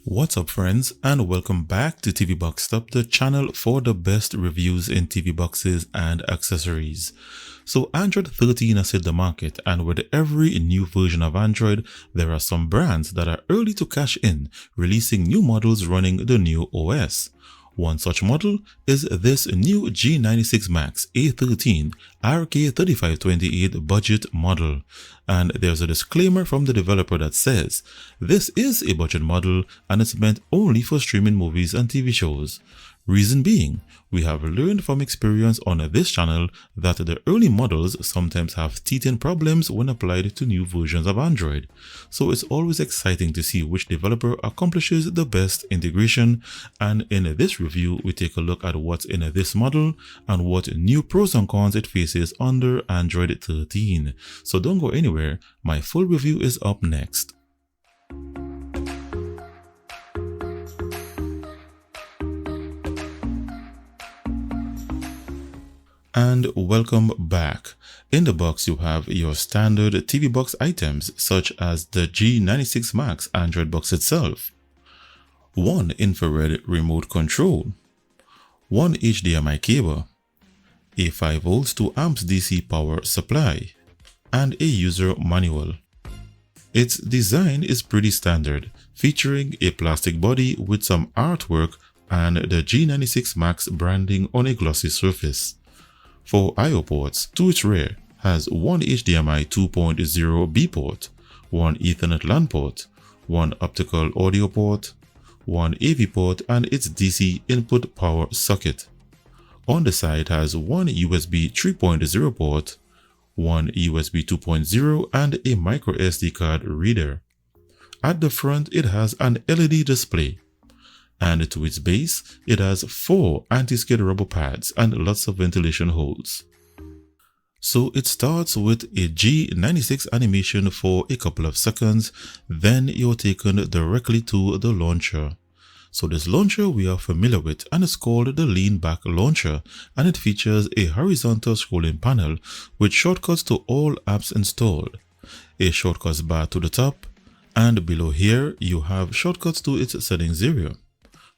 What's up friends, and welcome back to TV Boxed Up, the channel for the best reviews in TV boxes and accessories. So Android 13 has hit the market, and with every new version of Android, there are some brands that are early to cash in, releasing new models running the new OS. One such model is this new G96 Max A13 RK3528 budget model. And there's a disclaimer from the developer that says, this is a budget model and it's meant only for streaming movies and TV shows. Reason being, we have learned from experience on this channel that the early models sometimes have teething problems when applied to new versions of Android. So it's always exciting to see which developer accomplishes the best integration, and in this review we take a look at what's in this model and what new pros and cons it faces under Android 13. So don't go anywhere, my full review is up next. And welcome back. In the box you have your standard TV box items such as the G96 Max Android box itself, one infrared remote control, one HDMI cable, a 5V 2 amps DC power supply, and a user manual. Its design is pretty standard, featuring a plastic body with some artwork and the G96 Max branding on a glossy surface. For I/O ports, to its rear has one HDMI 2.0 B port, one Ethernet LAN port, one optical audio port, one AV port, and its DC input power socket. On the side has one USB 3.0 port, one USB 2.0, and a micro SD card reader. At the front it has an LED display. And to its base, it has 4 anti-skid rubber pads and lots of ventilation holes. So it starts with a G96 animation for a couple of seconds, then you're taken directly to the launcher. So this launcher we are familiar with, and it's called the Lean Back Launcher, and it features a horizontal scrolling panel with shortcuts to all apps installed, a shortcuts bar to the top, and below here you have shortcuts to its settings area.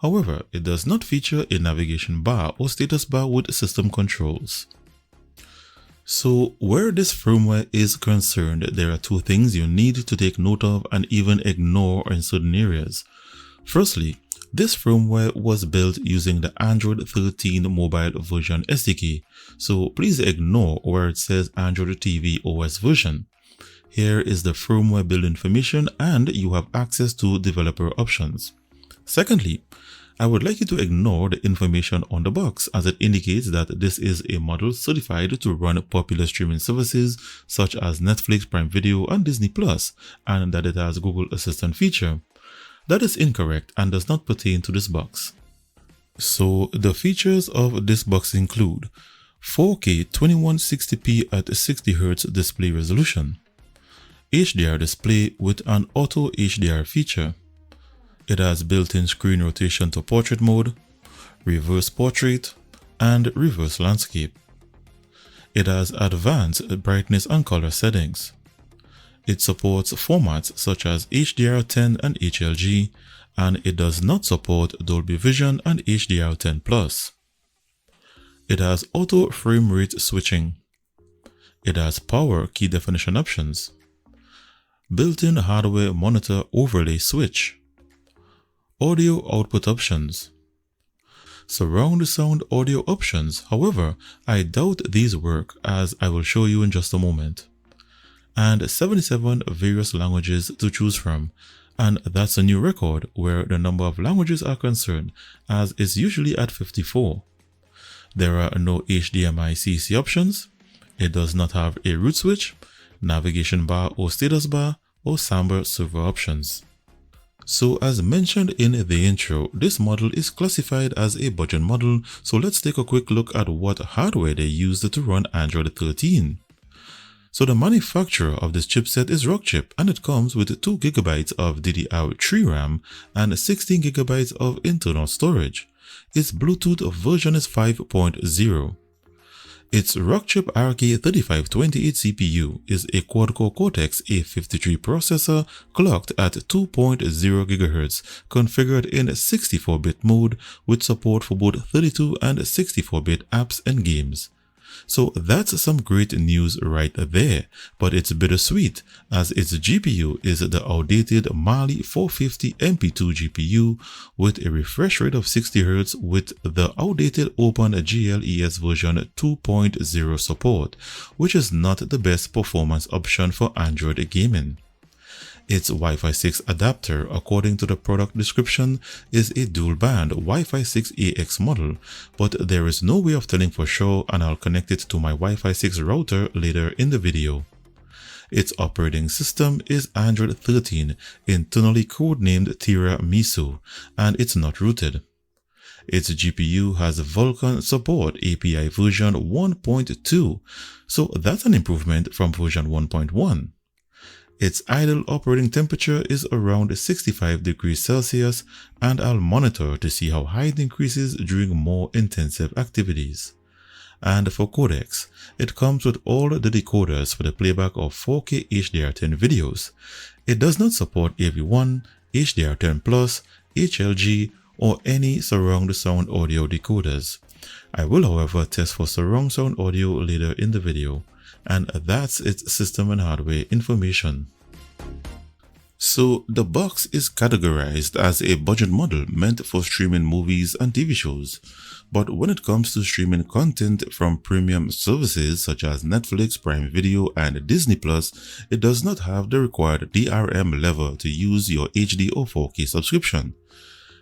However, it does not feature a navigation bar or status bar with system controls. So where this firmware is concerned, there are two things you need to take note of and even ignore in certain areas. Firstly, this firmware was built using the Android 13 mobile version SDK, so please ignore where it says Android TV OS version. Here is the firmware build information and you have access to developer options. Secondly, I would like you to ignore the information on the box, as it indicates that this is a model certified to run popular streaming services such as Netflix, Prime Video, and Disney+, and that it has Google Assistant feature. That is incorrect and does not pertain to this box. So the features of this box include 4K 2160p at 60Hz display resolution, HDR display with an auto HDR feature. It has built-in screen rotation to portrait mode, reverse portrait, and reverse landscape. It has advanced brightness and color settings. It supports formats such as HDR10 and HLG, and it does not support Dolby Vision and HDR10+. It has auto frame rate switching. It has power key definition options, built-in hardware monitor overlay switch, audio output options, surround sound audio options. However, I doubt these work, as I will show you in just a moment, and 77 various languages to choose from, and that's a new record where the number of languages are concerned, as is usually at 54. There are no HDMI CC options. It does not have a root switch, navigation bar or status bar, or Samba server options. So as mentioned in the intro, this model is classified as a budget model, so let's take a quick look at what hardware they used to run Android 13. So the manufacturer of this chipset is Rockchip, and it comes with 2GB of DDR3 RAM and 16GB of internal storage. Its Bluetooth version is 5.0. Its Rockchip RK3528 CPU is a quad-core Cortex-A53 processor clocked at 2.0 GHz, configured in 64-bit mode with support for both 32 and 64-bit apps and games. So that's some great news right there, but it's bittersweet as its GPU is the outdated Mali 450 MP2 GPU with a refresh rate of 60 Hz with the outdated OpenGL-ES version 2.0 support, which is not the best performance option for Android gaming. Its Wi-Fi 6 adapter, according to the product description, is a dual-band Wi-Fi 6AX model, but there is no way of telling for sure, and I'll connect it to my Wi-Fi 6 router later in the video. Its operating system is Android 13, internally codenamed Tiramisu, and it's not rooted. Its GPU has Vulkan support API version 1.2, so that's an improvement from version 1.1. Its idle operating temperature is around 65 degrees Celsius, and I'll monitor to see how high it increases during more intensive activities. And for codecs, it comes with all the decoders for the playback of 4K HDR10 videos. It does not support AV1, HDR10+, HLG, or any surround sound audio decoders. I will, however, test for surround sound audio later in the video. And that's its system and hardware information. So the box is categorized as a budget model meant for streaming movies and TV shows. But when it comes to streaming content from premium services such as Netflix, Prime Video, and Disney+, it does not have the required DRM level to use your HD or 4K subscription.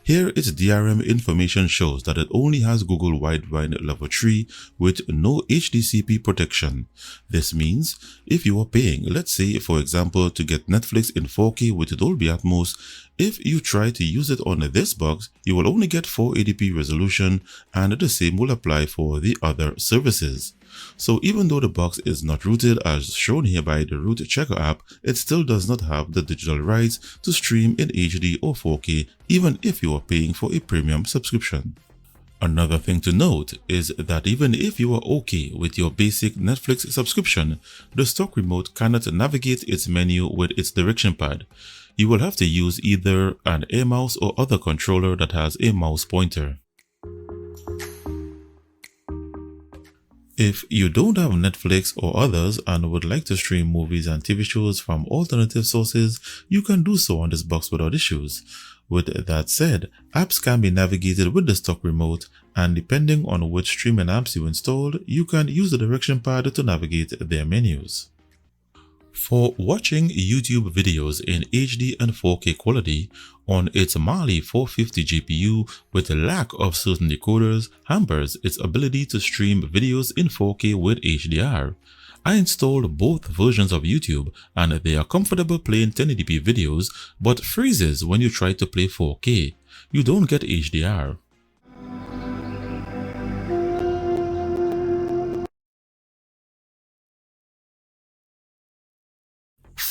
Here, its DRM information shows that it only has Google Widevine Level 3 with no HDCP protection. This means if you are paying, let's say for example, to get Netflix in 4K with Dolby Atmos, if you try to use it on this box, you will only get 480p resolution, and the same will apply for the other services. So even though the box is not rooted as shown here by the Root Checker app, it still does not have the digital rights to stream in HD or 4K even if you are paying for a premium subscription. Another thing to note is that even if you are okay with your basic Netflix subscription, the stock remote cannot navigate its menu with its direction pad. You will have to use either an Air Mouse or other controller that has a mouse pointer. If you don't have Netflix or others and would like to stream movies and TV shows from alternative sources, you can do so on this box without issues. With that said, apps can be navigated with the stock remote, and depending on which streaming apps you installed, you can use the direction pad to navigate their menus. For watching YouTube videos in HD and 4K quality on its Mali 450 GPU with a lack of certain decoders hampers its ability to stream videos in 4K with HDR. I installed both versions of YouTube and they are comfortable playing 1080p videos but freezes when you try to play 4K. You don't get HDR.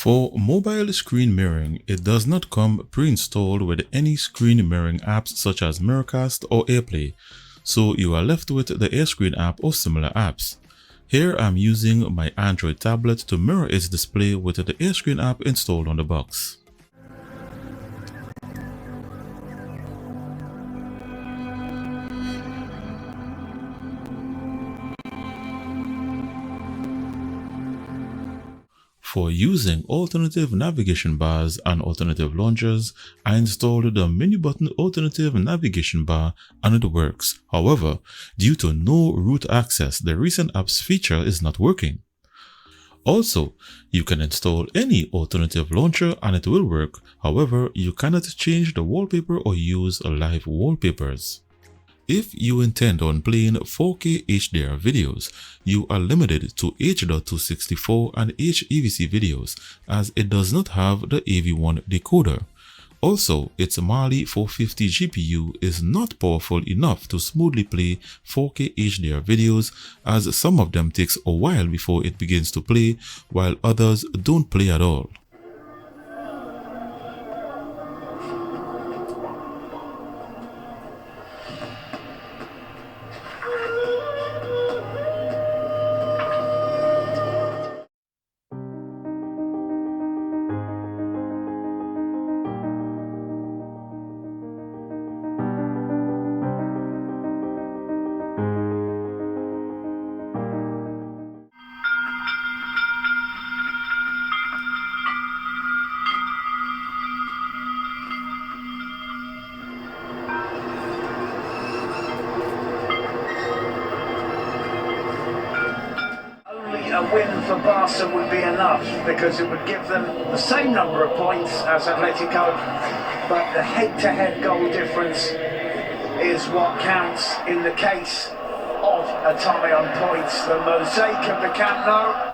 For mobile screen mirroring, it does not come pre-installed with any screen mirroring apps such as Miracast or AirPlay, so you are left with the AirScreen app or similar apps. Here I'm using my Android tablet to mirror its display with the AirScreen app installed on the box. For using alternative navigation bars and alternative launchers, I installed the menu button alternative navigation bar and it works. However, due to no root access, the recent apps feature is not working. Also, you can install any alternative launcher and it will work. However, you cannot change the wallpaper or use live wallpapers. If you intend on playing 4K HDR videos, you are limited to H.264 and HEVC videos as it does not have the AV1 decoder. Also, its Mali 450 GPU is not powerful enough to smoothly play 4K HDR videos as some of them takes a while before it begins to play while others don't play at all. a win for Barca would be enough because it would give them the same number of points as Atletico, but the head-to-head goal difference is what counts in the case of a tie on points. The mosaic of the Camp Nou.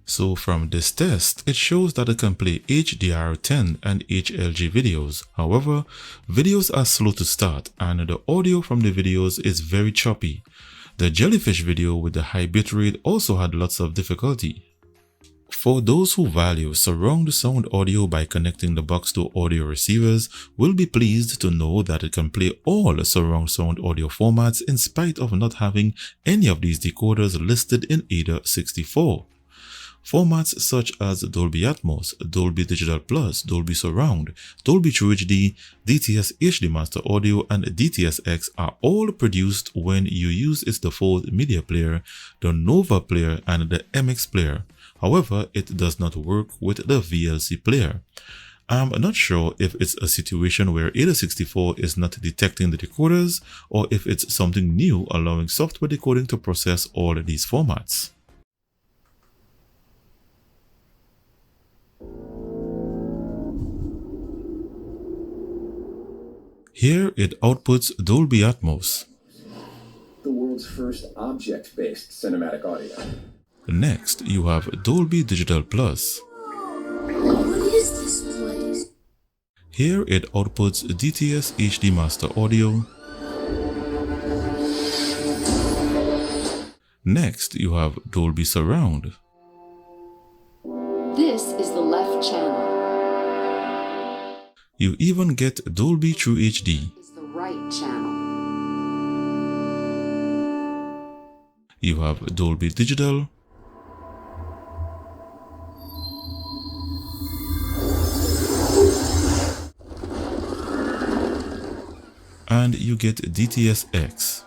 So from this test, it shows that it can play HDR10 and HLG videos. However, videos are slow to start and the audio from the videos is very choppy. The jellyfish video with the high bitrate also had lots of difficulty. For those who value surround sound audio by connecting the box to audio receivers, will be pleased to know that it can play all surround sound audio formats in spite of not having any of these decoders listed in AIDA 64. Formats such as Dolby Atmos, Dolby Digital Plus, Dolby Surround, Dolby True HD, DTS HD Master Audio, and DTS-X are all produced when you use its default media player, the Nova player, and the MX player. However, it does not work with the VLC player. I'm not sure if it's a situation where AIDA 64 is not detecting the decoders, or if it's something new allowing software decoding to process all these formats. Here it outputs Dolby Atmos. The world's first object-based cinematic audio. Next, you have Dolby Digital Plus. What is this place? Here it outputs DTS HD Master Audio. Next, you have Dolby Surround. This is the left channel. You even get Dolby True HD. Is the right channel. You have Dolby Digital. And you get DTS-X.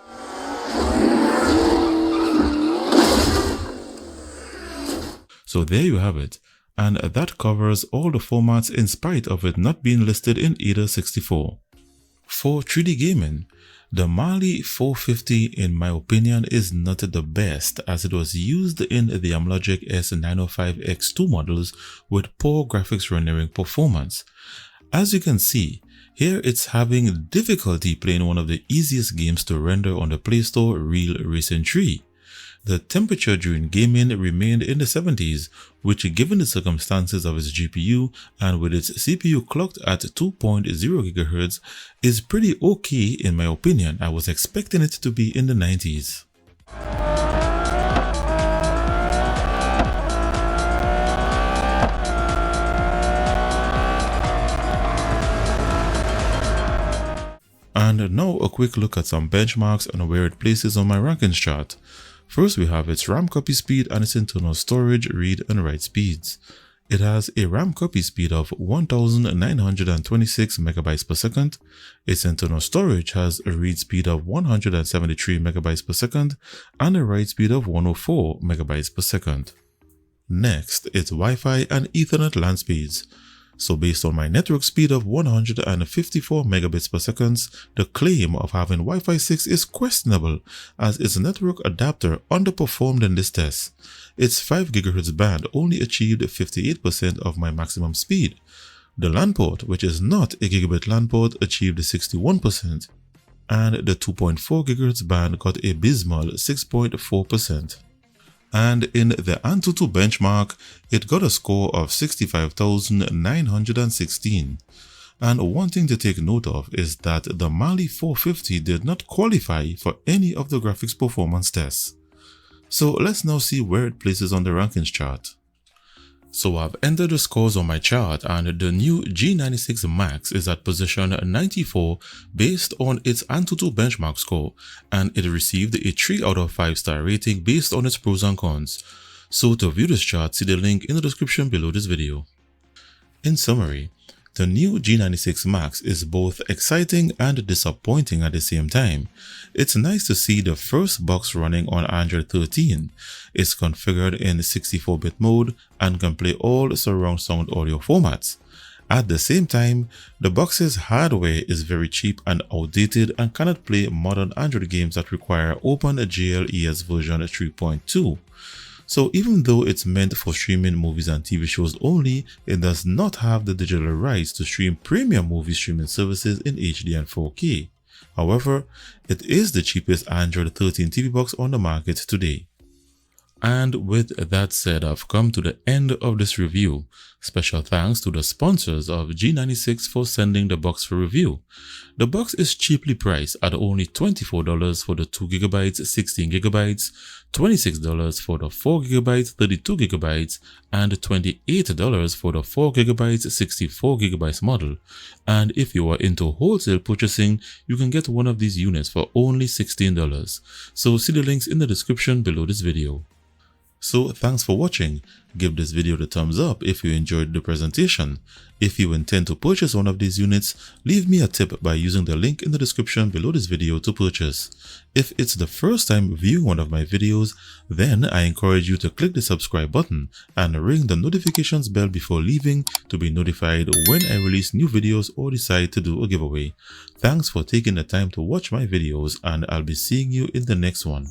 So there you have it. And that covers all the formats in spite of it not being listed in AIDA 64. For 3D gaming, the Mali 450 in my opinion is not the best as it was used in the Amlogic S905X2 models with poor graphics rendering performance. As you can see, here it's having difficulty playing one of the easiest games to render on the Play Store, Real Racing 3. The temperature during gaming remained in the 70s, which given the circumstances of its GPU and with its CPU clocked at 2.0 GHz is pretty okay in my opinion. I was expecting it to be in the 90s. And now a quick look at some benchmarks and where it places on my rankings chart. First, we have its RAM copy speed and its internal storage, read and write speeds. It has a RAM copy speed of 1926 megabytes per second. Its internal storage has a read speed of 173 megabytes per second and a write speed of 104 megabytes per second. Next, its Wi-Fi and Ethernet LAN speeds. So based on my network speed of 154 megabits per second, the claim of having Wi-Fi 6 is questionable as its network adapter underperformed in this test. Its 5 GHz band only achieved 58% of my maximum speed. The LAN port, which is not a gigabit LAN port, achieved 61%, and the 2.4 GHz band got a abysmal 6.4%. And in the Antutu benchmark, it got a score of 65,916. And one thing to take note of is that the Mali 450 did not qualify for any of the graphics performance tests. So let's now see where it places on the rankings chart. So I've entered the scores on my chart, and the new G96 Max is at position 94 based on its Antutu benchmark score, and it received a 3 out of 5 star rating based on its pros and cons. So to view this chart, see the link in the description below this video. In summary, the new G96 Max is both exciting and disappointing at the same time. It's nice to see the first box running on Android 13. It's configured in 64-bit mode and can play all surround sound audio formats. At the same time, the box's hardware is very cheap and outdated and cannot play modern Android games that require OpenGL ES version 3.2. So even though it's meant for streaming movies and TV shows only, it does not have the digital rights to stream premium movie streaming services in HD and 4K. However, it is the cheapest Android 13 TV box on the market today. And with that said, I've come to the end of this review. Special thanks to the sponsors of G96 for sending the box for review. The box is cheaply priced at only $24 for the 2GB 16GB, $26 for the 4GB 32GB, and $28 for the 4GB 64GB model. And if you are into wholesale purchasing, you can get one of these units for only $16. So see the links in the description below this video. So thanks for watching. Give this video the thumbs up if you enjoyed the presentation. If you intend to purchase one of these units, leave me a tip by using the link in the description below this video to purchase. If it's the first time viewing one of my videos, then I encourage you to click the subscribe button and ring the notifications bell before leaving to be notified when I release new videos or decide to do a giveaway. Thanks for taking the time to watch my videos, and I'll be seeing you in the next one.